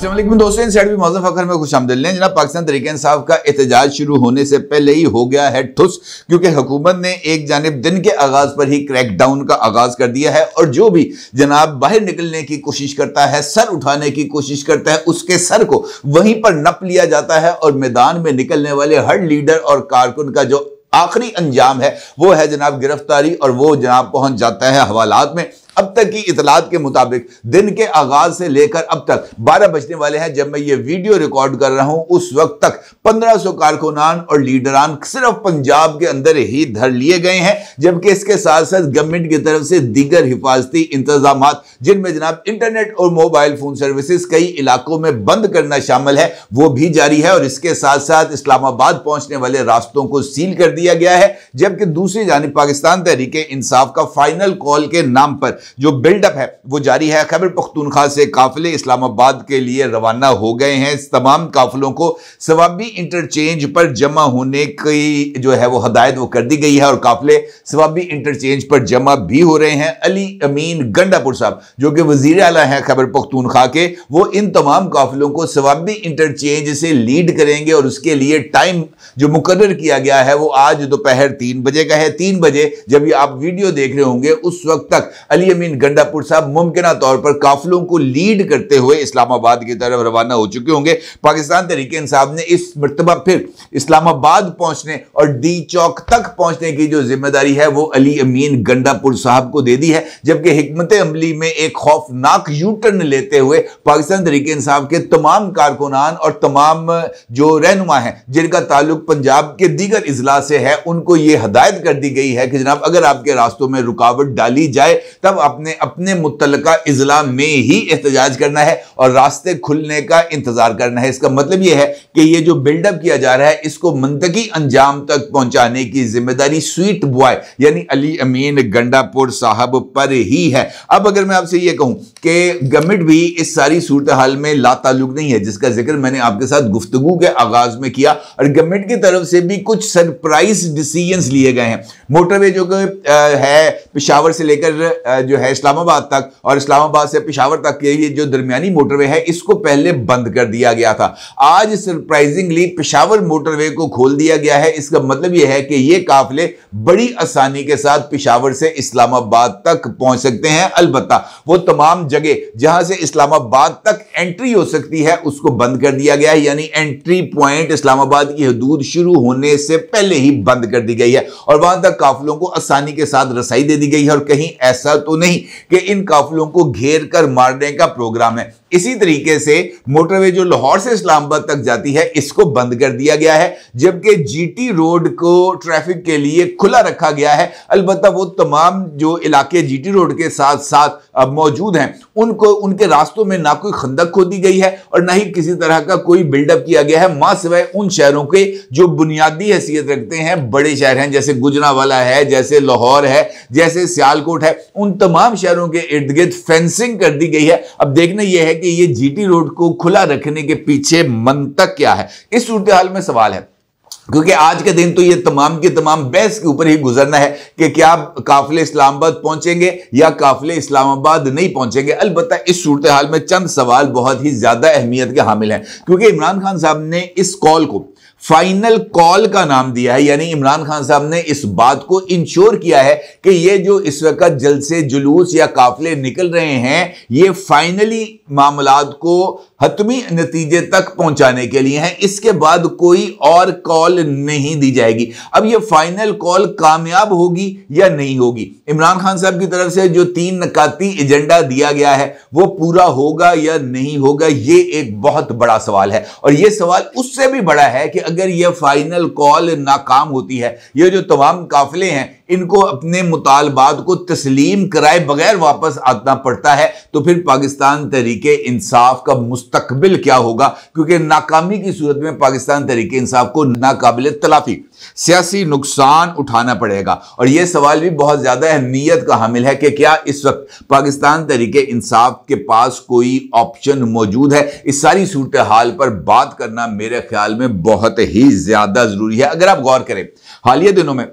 अस्सलाम वालेकुम दोस्तों, इनसाइड भी मौजूद फखर में खुशामदीद लें। जनाब, पाकिस्तान तहरीक इंसाफ का एहतजाज शुरू होने से पहले ही हो गया है ठुस, क्योंकि हुकूमत ने एक जानिब दिन के आगाज पर ही क्रैकडाउन का आगाज कर दिया है और जो भी जनाब बाहर निकलने की कोशिश करता है, सर उठाने की कोशिश करता है, उसके सर को वहीं पर नप लिया जाता है और मैदान में निकलने वाले हर लीडर और कारकुन का जो आखिरी अंजाम है वो है जनाब गिरफ्तारी, और वो जनाब पहुंच जाता है हवालात में। अब तक की इतलात के मुताबिक दिन के आगाज से लेकर अब तक 12 बजने वाले हैं जब मैं ये वीडियो रिकॉर्ड कर रहा हूं, उस वक्त तक 1500 कारकुनान और लीडरान सिर्फ पंजाब के अंदर ही धर लिए गए हैं, जबकि इसके साथ साथ गवर्नमेंट की तरफ से दीगर हिफाजती इंतजाम जिनमें जनाब इंटरनेट और मोबाइल फोन सर्विसेज कई इलाकों में बंद करना शामिल है वो भी जारी है, और इसके साथ साथ इस्लामाबाद पहुंचने वाले रास्तों को सील कर दिया गया है। जबकि दूसरी जानिब पाकिस्तान तहरीक इंसाफ का फाइनल कॉल के नाम पर जो बिल्डअप है वो जारी है। खैबर पख्तूनख्वा से काफिले इस्लामाबाद के लिए रवाना हो गए हैं। इस तमाम काफिलों को सवाबी इंटरचेंज पर जमा होने की जो है वो हदायत वो कर दी गई है और काफिले सवाबी इंटरचेंज पर जमा भी हो रहे हैं। अली अमीन गंडापुर साहब जो कि वजीर आला हैं खैबर पख्तूनख्वा के, वो इन तमाम काफिलों को सवाबी इंटरचेंज से लीड करेंगे और उसके लिए टाइम जो मुकर्रर किया गया है वो आज दोपहर 3 बजे का है। 3 बजे जब ये आप वीडियो देख रहे होंगे उस वक्त तक अली अमीन गंडापुर साहब मुमकिन तौर पर काफिलों को लीड करते हुए इस्लामाबाद की तरफ रवाना हो चुके होंगे। पाकिस्तान तहरीक इंसाफ ने इस मर्तबा फिर इस्लामाबाद पहुंचने और डी चौक तक पहुंचने की जो जिम्मेदारी है वो अली अमीन गंडापुर साहब को दे दी है, जबकि हिकमत अमली में एक खौफनाक यू टर्न लेते हुए पाकिस्तान तहरीक इंसाफ के तमाम कारकुनान और तमाम जो रहनुमा हैं जिनका ताल्लुक पंजाब के दीगर इजला से है उनको यह हदायत कर दी गई है कि जनाब अगर आपके रास्तों में रुकावट डाली जाए तब आपने अपने मुतल्लका इजला में ही एहतजाज करना है और रास्ते खुलने का इंतजार करना है। इसका मतलब यह है कि यह जो बिल्डअप किया जा रहा है इसको मंतकी अंजाम तक पहुंचाने की जिम्मेदारी स्वीट बॉय यानी अली अमीन गंडापुर साहब पर ही है। अब अगर मैं आपसे यह कहूं कि गवर्नमेंट भी इस सारी सूरत हाल में लाताल्लुक नहीं है, जिसका जिक्र मैंने आपके साथ गुफ्तगू के आगाज में किया, और गवर्नमेंट की तरफ से भी कुछ सरप्राइज डिसीजंस लिए गए हैं। मोटरवे जो है पेशावर से लेकर जो है इस्लामाबाद तक और इस्लामाबाद से पेशावर तक के लिए जो दरमियानी मोटरवे है इसको पहले बंद कर दिया गया था। आज सरप्राइजिंगली पेशावर मोटरवे को खोल दिया गया है। इसका मतलब यह है कि ये काफिले बड़ी आसानी के साथ पेशावर से इस्लामाबाद तक पहुंच सकते हैं। अलबत्ता वो तमाम जगह जहां से इस्लामाबाद तक एंट्री हो सकती है उसको बंद कर दिया गया है, यानी एंट्री पॉइंट इस्लामाबाद की हदूद शुरू होने से पहले ही बंद कर दी गई है और वहां तक काफिलों को आसानी के साथ रसाई दे दी गई है। और कहीं ऐसा तो नहीं कि इन काफिलों को घेर कर मारने का प्रोग्राम है। इसी तरीके से मोटरवे जो लाहौर से इस्लामाबाद तक जाती है इसको बंद कर दिया गया है, जबकि जीटी रोड को ट्रैफिक के लिए खुला रखा गया है। अलबत्ता वो तमाम जो इलाके जीटी रोड के साथ साथ अब मौजूद हैं उनको उनके रास्तों में ना कोई खंदक खोदी गई है और ना ही किसी तरह का कोई बिल्डअप किया गया है, मां सिवाय उन शहरों के जो बुनियादी हैसियत रखते हैं, बड़े शहर हैं जैसे गुजरांवाला है, जैसे लाहौर है, जैसे सियालकोट है, उन तमाम शहरों के इर्द गिर्द फेंसिंग कर दी गई है। अब देखना यह है कि ये जीटी रोड को खुला रखने के पीछे मंतक क्या है। इस सूरत हाल में सवाल है, क्योंकि आज के दिन तो ये तमाम के तमाम बहस के ऊपर ही गुजरना है कि क्या काफिले इस्लामाबाद पहुंचेंगे या काफिले इस्लामाबाद नहीं पहुंचेंगे। अलबत्ता इस सूरत हाल में चंद सवाल बहुत ही ज्यादा अहमियत के हामिल हैं, क्योंकि इमरान खान साहब ने इस कॉल को फाइनल कॉल का नाम दिया है, यानी इमरान खान साहब ने इस बात को इंश्योर किया है कि ये जो इस वक्त जलसे जुलूस या काफिले निकल रहे हैं ये फाइनली मामलात को हतमी नतीजे तक पहुंचाने के लिए हैं। इसके बाद कोई और कॉल नहीं दी जाएगी। अब ये फाइनल कॉल कामयाब होगी या नहीं होगी, इमरान खान साहब की तरफ से जो 3 नकाती एजेंडा दिया गया है वो पूरा होगा या नहीं होगा, ये एक बहुत बड़ा सवाल है। और ये सवाल उससे भी बड़ा है कि अगर यह फाइनल कॉल नाकाम होती है, ये जो तमाम काफिले हैं इनको अपने मुतालबात को तस्लीम कराए बगैर वापस आना पड़ता है, तो फिर पाकिस्तान तहरीक इंसाफ का मुस्तकबिल क्या होगा, क्योंकि नाकामी की सूरत में पाकिस्तान तहरीक इंसाफ को नाकाबिल तलाफी सियासी नुकसान उठाना पड़ेगा। और यह सवाल भी बहुत ज्यादा अहमियत का हामिल है कि क्या इस वक्त पाकिस्तान तहरीक इंसाफ के पास कोई ऑप्शन मौजूद है। इस सारी सूरत हाल पर बात करना मेरे ख्याल में बहुत ही ज्यादा जरूरी है। अगर आप गौर करें हालिया दिनों में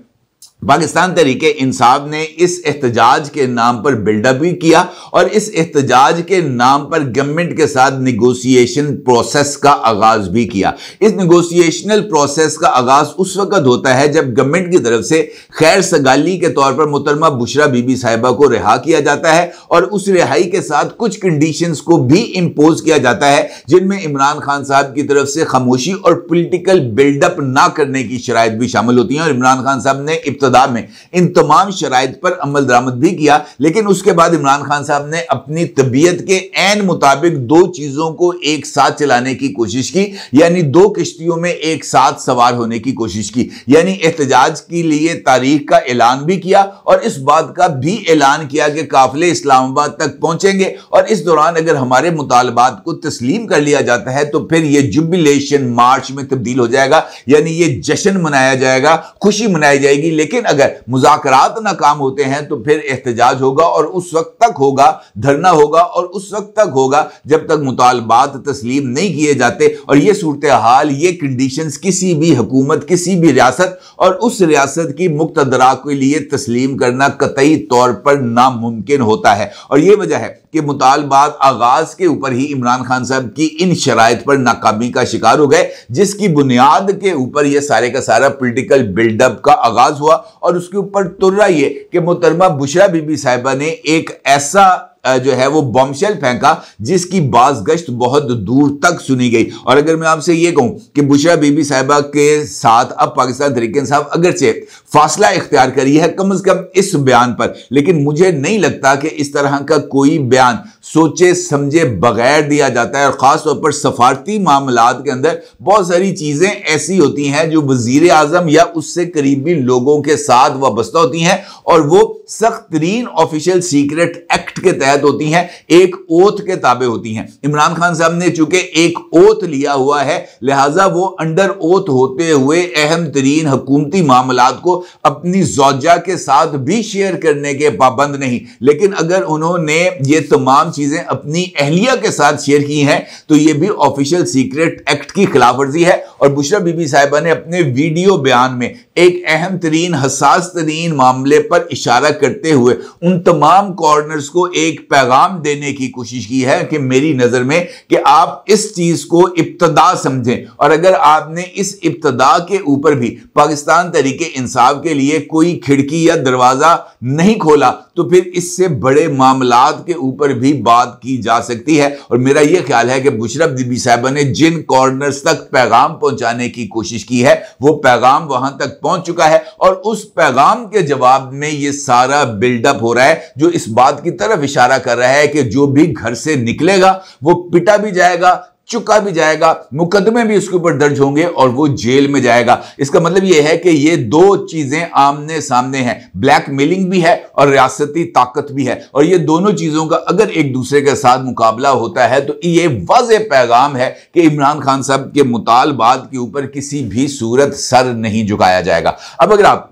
पाकिस्तान तहरीक इंसाफ ने इस एहतजाज के नाम पर बिल्डअप भी किया और इस एहतजाज के नाम पर गवर्नमेंट के साथ निगोशिएशन प्रोसेस का आगाज भी किया। इस निगोशिएशनल प्रोसेस का आगाज उस वक्त होता है जब गवर्नमेंट की तरफ से खैर सगाली के तौर पर मोहतरमा बुशरा बीबी साहिबा को रिहा किया जाता है और उस रिहाई के साथ कुछ कंडीशंस को भी इंपोज किया जाता है, जिनमें इमरान खान साहब की तरफ से खामोशी और पॉलिटिकल बिल्डअप ना करने की शराइत भी शामिल होती हैं। और इमरान खान साहब ने में इन तमाम शराइत पर अमल दरामद भी किया, लेकिन उसके बाद इमरान खान साहब ने अपनी तबीयत के ऐन मुताबिक दो चीजों को एक साथ चलाने की कोशिश की, यानी दो किश्तियों में एक साथ सवार होने की कोशिश की, यानी एहतजाज के लिए तारीख का ऐलान भी किया और इस बात का भी ऐलान किया कि काफिले इस्लामाबाद तक पहुंचेंगे और इस दौरान अगर हमारे मुतालबात को तस्लीम कर लिया जाता है तो फिर यह जुबिलेशन मार्च में तब्दील हो जाएगा, यानी यह जश्न मनाया जाएगा, खुशी मनाई जाएगी। लेकिन अगर मुज़ाकरात नाकाम होते हैं तो फिर एहतजाज होगा और उस वक्त तक होगा, धरना होगा और उस वक्त तक होगा जब तक मुतालबात तस्लीम नहीं किए जाते। और यह सूरत हाल, ये कंडीशंस किसी भी हुकूमत, किसी भी रियासत और उस रियासत की मुक्तदरा के लिए तस्लीम करना कतई तौर पर नामुमकिन होता है। और यह वजह है कि मुतालबात आगाज के ऊपर ही इमरान खान साहब की इन शराइत पर नाकामी का शिकार हो गए, जिसकी बुनियाद के ऊपर यह सारे का सारा पॉलिटिकल बिल्डअप का आगाज हुआ। और उसके ऊपर तुर्रा ये कि मोहतरमा बुशरा बीबी साहिबा ने एक ऐसा जो है वो बॉम्बशेल फेंका जिसकी बाज़गश्त बहुत दूर तक सुनी गई। और अगर मैं आपसे ये कहूं कि बुशरा बीबी साहिबा के साथ अब पाकिस्तान तहरीक इंसाफ अगरचे फासला इख्तियार करी है कम से कम इस बयान पर, लेकिन मुझे नहीं लगता कि इस तरह का कोई बयान सोचे समझे बगैर दिया जाता है। और खास तौर पर सफारती मामलात के अंदर बहुत सारी चीजें ऐसी होती हैं जो वजीर आजम या उससे करीबी लोगों के साथ वाबस्ता होती हैं और वो सख्त तरीन ऑफिशियल सीक्रेट एक्ट के तहत होती हैं, एक ओथ के ताबे होती हैं। इमरान खान साहब ने चूंकि एक ओथ लिया हुआ है, लिहाजा वो अंडर ओथ होते हुए अहम तरीन हुकूमती मामलात को अपनी ज़ौजा के साथ भी शेयर करने के पाबंद नहीं। लेकिन अगर उन्होंने ये तमाम चीजें अपनी अहलिया के साथ शेयर की हैं तो ये भी ऑफिशियल सीक्रेट एक्ट की खिलाफवर्जी है। और बुशरा बीबी साहिबा ने अपने वीडियो बयान में एक अहम तरीन, हसास तरीन मामले पर इशारा करते हुए उन तमाम कॉर्नर्स को एक पैगाम देने की कोशिश की है कि मेरी नजर में कि आप इस चीज को इब्तदा समझें और अगर आपने इस इब्तदा के ऊपर भी पाकिस्तान तहरीक इंसाफ के लिए कोई खिड़की या दरवाजा नहीं खोला तो फिर इससे बड़े मामलात के ऊपर भी बात की जा सकती है। और मेरा यह ख्याल है कि बुशरा बीबी साहिबा ने जिन कॉर्नर्स तक पैगाम पहुंचाने की कोशिश की है वो पैगाम वहां तक पहुंच चुका है और उस पैगाम के जवाब में यह सारा बिल्डअप हो रहा है जो इस बात की तरफ इशारा कर रहा है कि जो भी घर से निकलेगा वो पिटा भी जाएगा, चुका भी जाएगा, मुकदमे भी उसके ऊपर दर्ज होंगे और वो जेल में जाएगा। इसका मतलब यह है कि ये दो चीजें आमने सामने हैं, ब्लैकमेलिंग भी है और रियासती ताकत भी है। और ये दोनों चीजों का अगर एक दूसरे के साथ मुकाबला होता है तो ये वाज़ेह पैगाम है कि इमरान खान साहब के मुतालबात के ऊपर किसी भी सूरत सर नहीं झुकाया जाएगा। अब अगर आप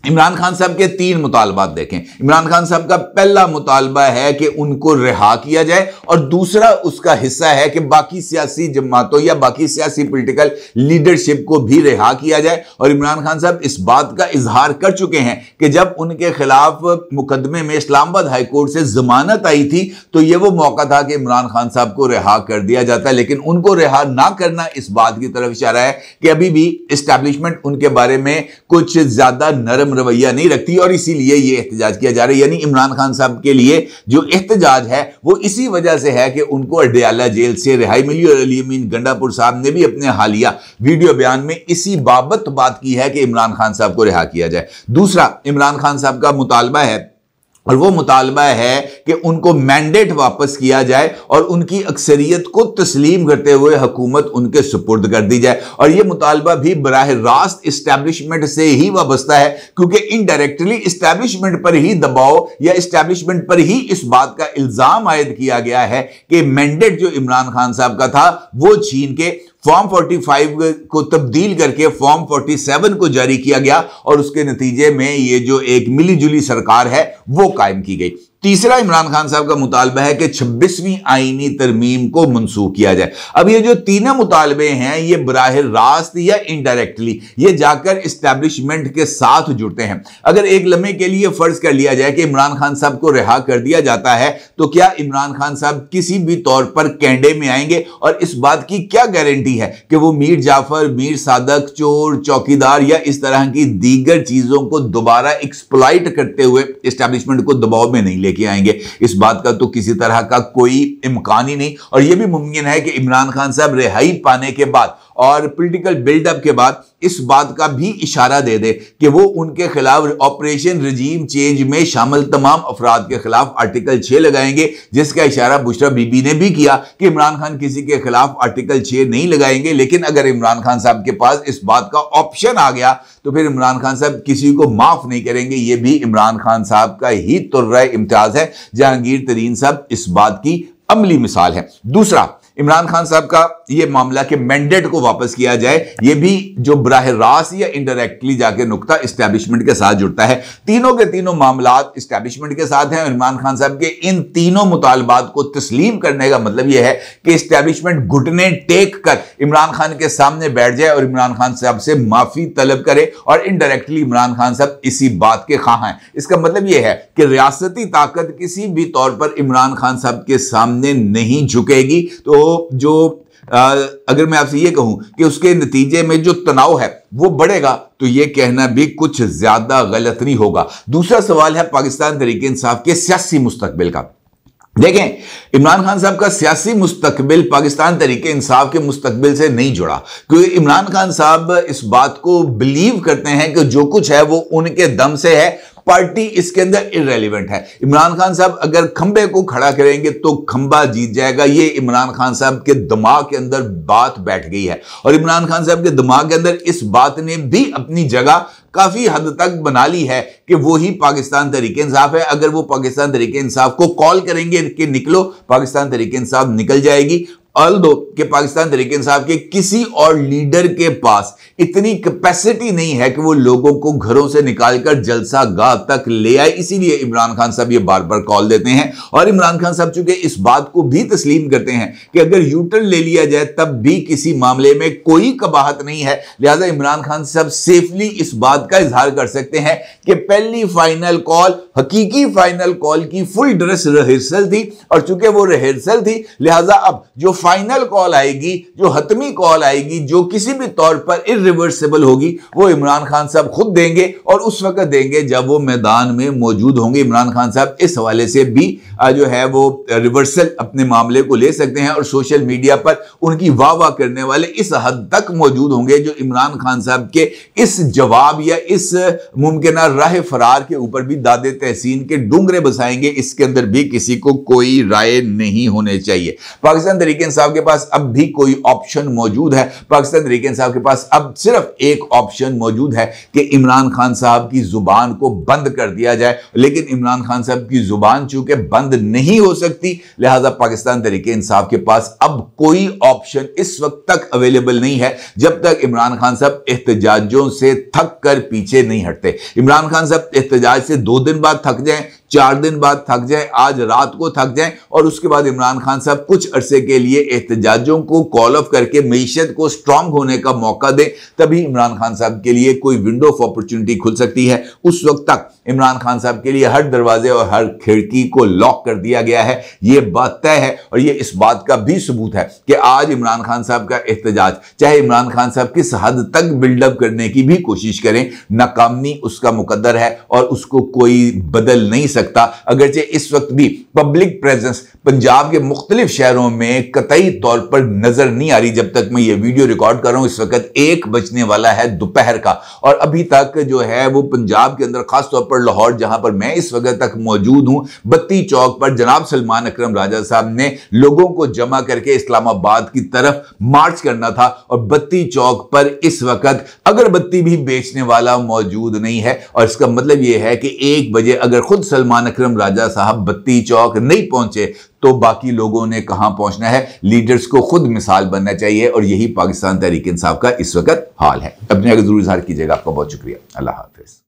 इमरान खान साहब के 3 मुतालबात देखें, इमरान खान साहब का पहला मुतालबा है कि उनको रिहा किया जाए और दूसरा उसका हिस्सा है कि बाकी सियासी जमातों या बाकी सियासी पॉलिटिकल लीडरशिप को भी रिहा किया जाए। और इमरान खान साहब इस बात का इजहार कर चुके हैं कि जब उनके खिलाफ मुकदमे में इस्लामाबाद हाई कोर्ट से जमानत आई थी तो यह वो मौका था कि इमरान खान साहब को रिहा कर दिया जाता, लेकिन उनको रिहा ना करना इस बात की तरफ इशारा है कि अभी भी एस्टैब्लिशमेंट उनके बारे में कुछ ज्यादा नरम रवैया नहीं रखती और इसीलिए यह एहतजाज किया जा रहा है। यानी इमरान खान साहब के लिए जो एहतजाज है वो इसी वजह से है कि उनको अडयाला जेल से रिहाई मिली और अली अमीन गंडापुर साहब ने भी अपने हालिया वीडियो बयान में इसी बाबत बात की है कि इमरान खान साहब को रिहा किया जाए। दूसरा इमरान खान साहब का मुतालबा है और वो मुतालबा है कि उनको मैंडेट वापस किया जाए और उनकी अक्सरियत को तस्लीम करते हुए हुकूमत उनके सुपुर्द कर दी जाए। और ये मुतालबा भी बराह रास्त इस्टेब्लिशमेंट से ही वाबस्ता है क्योंकि इनडायरेक्टली इस्टेब्लिशमेंट पर ही दबाव या इस्टेब्लिशमेंट पर ही इस बात का इल्जाम आयद किया गया है कि मैंडेट जो इमरान खान साहब का था वो छीन के फॉर्म 45 को तब्दील करके फॉर्म 47 को जारी किया गया और उसके नतीजे में ये जो एक मिली जुली सरकार है वो कायम की गई। तीसरा इमरान खान साहब का मुतालबा है कि 26वीं आईनी तरमीम को मंसूख किया जाए। अब ये जो तीनों मुतालबे हैं ये बराह रास्त या इनडायरेक्टली ये जाकर इस्टेब्लिशमेंट के साथ जुड़ते हैं। अगर एक लम्हे के लिए फर्ज कर लिया जाए कि इमरान खान साहब को रिहा कर दिया जाता है तो क्या इमरान खान साहब किसी भी तौर पर कैंडे में आएंगे? और इस बात की क्या गारंटी है कि वो मीर जाफर, मीर सादक, चोर, चौकीदार या इस तरह की दीगर चीजों को दोबारा एक्सप्लॉइट करते हुए इस्टेब्लिशमेंट को दबाव में नहीं लेके आएंगे? इस बात का तो किसी तरह का कोई इम्कान ही नहीं। और यह भी मुमकिन है कि इमरान खान साहब रिहाई पाने के बाद और पॉलिटिकल बिल्डअप के बाद इस बात का भी इशारा दे दे कि वो उनके खिलाफ ऑपरेशन रिजीम चेंज में शामिल तमाम अफराद के खिलाफ आर्टिकल 6 लगाएंगे, जिसका इशारा बुशरा बीबी ने भी किया कि इमरान खान किसी के खिलाफ आर्टिकल 6 नहीं लगाएंगे। लेकिन अगर इमरान खान साहब के पास इस बात का ऑप्शन आ गया तो फिर इमरान खान साहब किसी को माफ नहीं करेंगे। यह भी इमरान खान साहब का ही तुर्रा इम्तियाज है। जहांगीर तरीन साहब इस बात की अमली मिसाल है। दूसरा, इमरान खान साहब का यह मामला कि मैंडेट को वापस किया जाए, यह भी जो बराह रास्त या इनडायरेक्टली जाके नुक्ता इस्टेब्लिशमेंट के साथ जुड़ता है। तीनों के तीनों मामलात इस्टेब्लिशमेंट के साथ हैं। इमरान खान साहब के इन तीनों मुतालबात को तस्लीम करने का मतलब यह है कि इस्टेब्लिशमेंट घुटने टेक कर इमरान खान के सामने बैठ जाए और इमरान खान साहब से माफी तलब करे और इनडायरेक्टली इमरान खान साहब इसी बात के ख्वाह हैं। इसका मतलब यह है कि रियासती ताकत किसी भी तौर पर इमरान खान साहब के सामने नहीं झुकेगी। तो जो अगर मैं आपसे यह कहूं कि उसके नतीजे में जो तनाव है वो बढ़ेगा तो यह कहना भी कुछ ज्यादा गलत नहीं होगा। दूसरा सवाल है पाकिस्तान तहरीक इंसाफ के सियासी मुस्तकबिल का। देखें, इमरान खान साहब का सियासी मुस्तकबिल पाकिस्तान तहरीक इंसाफ के मुस्तकबिल से नहीं जुड़ा, क्योंकि इमरान खान साहब इस बात को बिलीव करते हैं कि जो कुछ है वो उनके दम से है, पार्टी इसके अंदर इररेलेवेंट है। इमरान खान साहब अगर खंबे को खड़ा करेंगे तो खंबा जीत जाएगा। ये इमरान खान साहब के दिमाग के अंदर बात बैठ गई है और इमरान खान साहब के दिमाग के अंदर इस बात ने भी अपनी जगह काफी हद तक बना ली है कि वो ही पाकिस्तान तहरीक इंसाफ है। अगर वो पाकिस्तान तहरीक इंसाफ को कॉल करेंगे कि निकलो, पाकिस्तान तहरीक इंसाफ निकल जाएगी। ऑल्दो कि पाकिस्तान तहरीक इंसाफ के किसी और लीडर के पास इतनी कैपेसिटी नहीं है कि वो लोगों को घरों से निकालकर जलसा गाह तक ले आए, इसीलिए इमरान खान साहब ये बार बार कॉल देते हैं। और इमरान खान साहब चूंकि इस बात को भी तस्लीम करते हैं कि अगर यूटर्न ले लिया जाए तब भी किसी मामले में कोई कबाहत नहीं है, लिहाजा इमरान खान साहब सेफली इस बात का इजहार कर सकते हैं कि पहली फाइनल कॉल, हकीकी फाइनल कॉल की फुल ड्रेस रिहर्सल थी और चूंकि वो रिहर्सल थी लिहाजा अब जो फाइनल कॉल आएगी, जो हतमी कॉल आएगी, जो किसी भी तौर पर इरिवर्सिबल होगी, वो इमरान खान साहब खुद देंगे और उस वक्त देंगे जब वो मैदान में मौजूद होंगे। इमरान खान साहब इस हवाले से भी जो है वो रिवर्सल अपने मामले को ले सकते हैं और सोशल मीडिया पर उनकी वाह वाह करने वाले इस हद तक मौजूद होंगे जो इमरान खान साहब के इस जवाब या इस मुमकिन राह फरार के ऊपर भी दादे तहसीन के डूंगरे बसाएंगे। इसके अंदर भी किसी को कोई राय नहीं होने चाहिए। पाकिस्तान तहरीक इंसाफ के पास अब भी कोई ऑप्शन मौजूद है। पाकिस्तान तहरीक इंसाफ के पास अब सिर्फ एक ऑप्शन मौजूद है कि इमरान खान साहब की जुबान को बंद कर दिया जाए, लेकिन इमरान खान साहब की जुबान चूंकि बंद नहीं हो सकती लिहाजा पाकिस्तान तहरीक इंसाफ के पास अब कोई ऑप्शन इस वक्त तक अवेलेबल नहीं है जब तक इमरान खान साहब एहतजाजों से थक कर पीछे नहीं हटते। इमरान खान साहब एहतजाज से 2 दिन बाद थक जाएं, 4 दिन बाद थक जाए, आज रात को थक जाएं और उसके बाद इमरान खान साहब कुछ अरसे के लिए एहतजाजों को कॉल ऑफ करके मईशत को स्ट्रांग होने का मौका दें, तभी इमरान खान साहब के लिए कोई विंडो ऑफ अपॉर्चुनिटी खुल सकती है। उस वक्त तक इमरान खान साहब के लिए हर दरवाजे और हर खिड़की को लॉक कर दिया गया है। यह बात तय है और यह इस बात का भी सबूत है कि आज इमरान खान साहब का एहतजाज, चाहे इमरान खान साहब किस हद तक बिल्डअप करने की भी कोशिश करें, नाकामी उसका मुकद्दर है और उसको कोई बदल नहीं सकता। अगरचे इस वक्त भी पब्लिक प्रेजेंस पंजाब के मुख्तलिफ शहरों में कतई तौर पर नजर नहीं आ रही। जब तक मैं ये वीडियो रिकॉर्ड कर रहा हूं इस वक्त 1 बजने वाला है दोपहर का और अभी तक जो है वो पंजाब के अंदर खासतौर पर लाहौर जहां पर मैं इस वक्त तक मौजूद हूं, बत्ती चौक पर जनाब सलमान अकरम राजा साहब ने लोगों को जमा करके इस्लामाबाद की तरफ मार्च करना था और बत्ती चौक पर इस वक्त अगरबत्ती भी बेचने वाला मौजूद नहीं है। और इसका मतलब यह है कि 1 बजे अगर खुद सलमान अकरम राजा साहब बत्ती चौक नहीं पहुंचे तो बाकी लोगों ने कहां पहुंचना है। लीडर्स को खुद मिसाल बनना चाहिए और यही पाकिस्तान तहरीक इंसाफ का इस वक्त हाल है। अपने अगर जरूर इजहार कीजिएगा। आपका बहुत शुक्रिया। अल्लाह हाफिज।